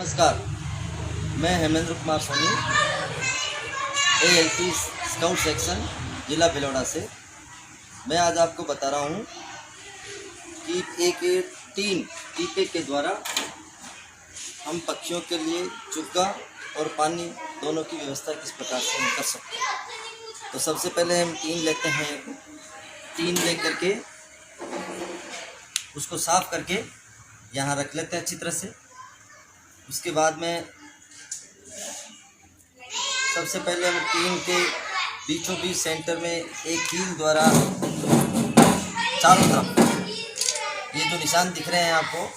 नमस्कार, मैं Hemendra Kumar Soni, ALP scout section जिला भिलवाड़ा से। मैं आज आपको बता रहा हूँ कि एक टीन टीपे के द्वारा हम पक्षियों के लिए चुग्गा और पानी दोनों की व्यवस्था किस प्रकार से हम कर सकते हैं। तो सबसे पहले हम टीन लेते हैं। टीन ले करके उसको साफ़ करके यहाँ रख लेते हैं अच्छी तरह से। उसके बाद में सबसे पहले हम टीन के बीचों बीच सेंटर में एक कील द्वारा चारों तरफ ये जो निशान दिख रहे हैं आपको,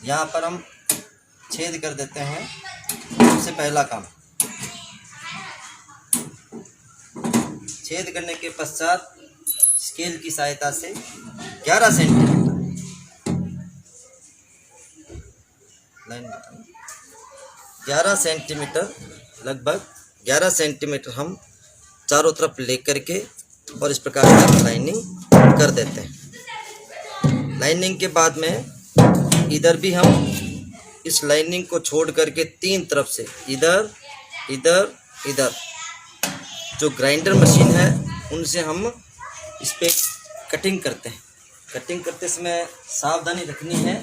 यहाँ पर हम छेद कर देते हैं। सबसे पहला काम, छेद करने के पश्चात स्केल की सहायता से 11 सेंटीमीटर लाइन 11 सेंटीमीटर लगभग 11 सेंटीमीटर हम चारों तरफ लेकर के और इस प्रकार से लाइनिंग कर देते हैं। लाइनिंग के बाद में इधर भी हम इस लाइनिंग को छोड़ करके तीन तरफ से इधर इधर इधर जो ग्राइंडर मशीन है उनसे हम इस पे कटिंग करते हैं। कटिंग करते समय सावधानी रखनी है।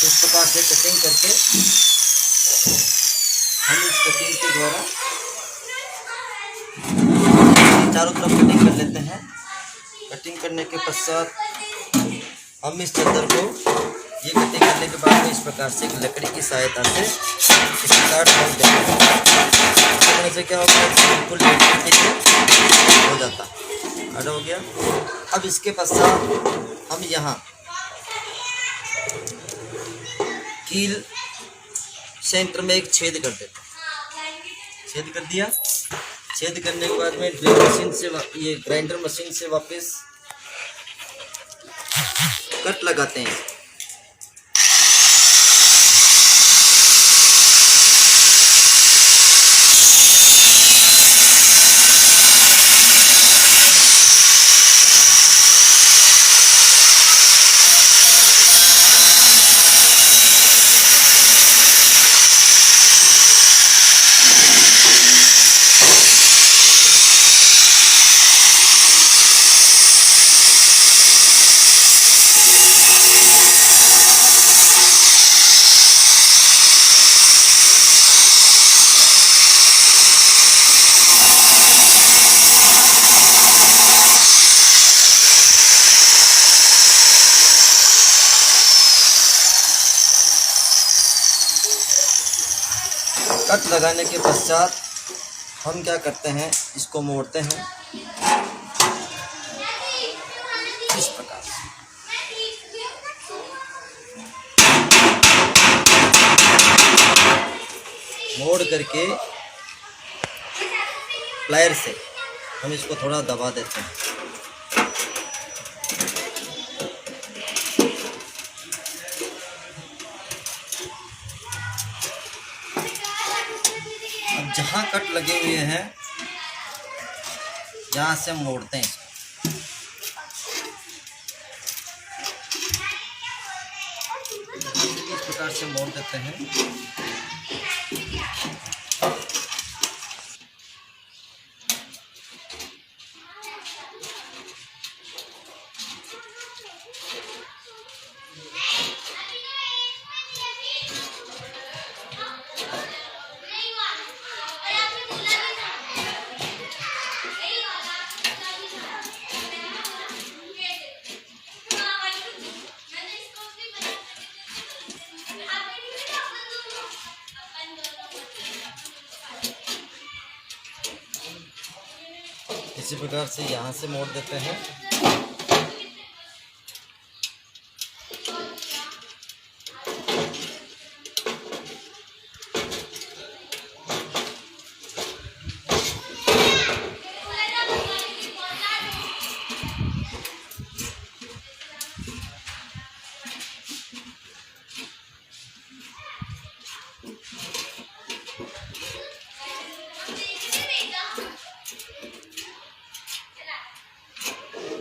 इस प्रकार से कटिंग करके हम इस कटिंग के द्वारा चारों तरफ कटिंग कर लेते हैं। कटिंग करने के पश्चात हम इस चादर को ये कटिंग करने के बाद में इस प्रकार से लकड़ी की सहायता से इस प्रकार ढक देते हैं। इस तरह से क्या होगा, बिल्कुल हो जाता है। हो गया। अब इसके पश्चात हम यहाँ कील सेंटर में एक छेद कर देते हैं। छेद कर दिया। छेद करने के बाद में ड्रिल मशीन से ये ग्राइंडर मशीन से वापस कट लगाते हैं। कट लगाने के पश्चात हम क्या करते हैं, इसको मोड़ते हैं इस प्रकार से। मोड़ करके प्लायर से हम इसको थोड़ा दबा देते हैं। अब जहाँ कट लगे हुए हैं यहाँ से हम मोड़ते हैं। इस प्रकार से मोड़ देते हैं। इसी प्रकार से यहाँ से मोड़ देते हैं।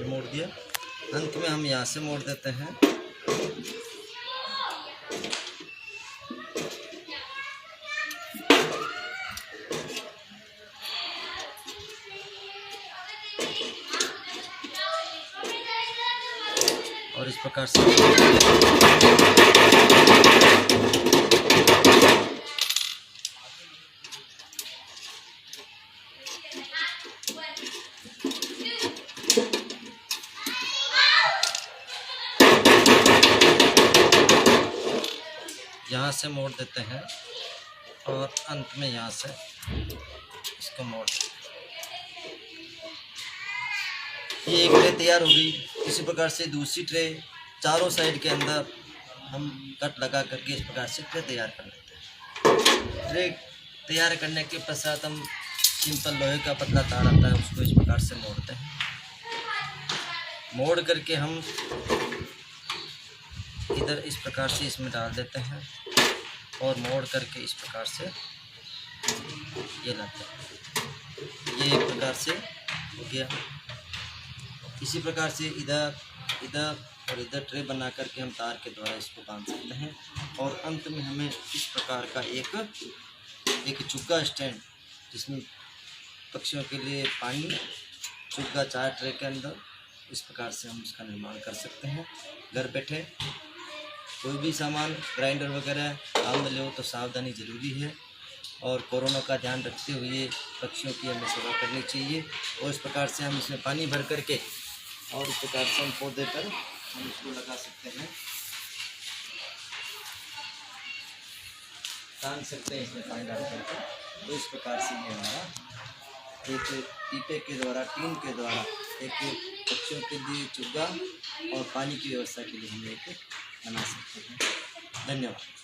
मोड़ दिया। अंत में हम यहाँ से मोड़ देते हैं। और इस प्रकार से यहाँ से मोड़ देते हैं और अंत में यहाँ से इसको मोड़ देते हैं। ये एक ट्रे तैयार होगी। इसी प्रकार से दूसरी ट्रे चारों साइड के अंदर हम कट लगा करके इस प्रकार से ट्रे तैयार कर लेते हैं। ट्रे तैयार करने के पश्चात हम सिंपल लोहे का पतला तार आता है, उसको इस प्रकार से मोड़ते हैं। मोड़ करके हम इधर इस प्रकार से इसमें डाल देते हैं और मोड़ करके इस प्रकार से ये लाते हैं। ये एक प्रकार से हो गया। इसी प्रकार से इधर इधर और इधर ट्रे बना करके हम तार के द्वारा इसको बांध सकते हैं। और अंत में हमें इस प्रकार का एक चुग्गा स्टैंड, जिसमें पक्षियों के लिए पानी चुग्गा 4 ट्रे के अंदर, इस प्रकार से हम इसका निर्माण कर सकते हैं। घर बैठे कोई भी सामान ग्राइंडर वगैरह काम में ले हो तो सावधानी ज़रूरी है, और कोरोना का ध्यान रखते हुए पक्षियों की हमें सेवा करनी चाहिए। और इस प्रकार से हम इसमें पानी भर करके और इस प्रकार से हम पौधे पर हम इसको लगा सकते हैं, टांग सकते हैं इसमें पानी डाल करके। तो इस प्रकार से ये हमारा एक पीपे के द्वारा, टीन के द्वारा एक पक्षियों के लिए चुग्गा और पानी की व्यवस्था के लिए हम एक बना सकते हैं। धन्यवाद।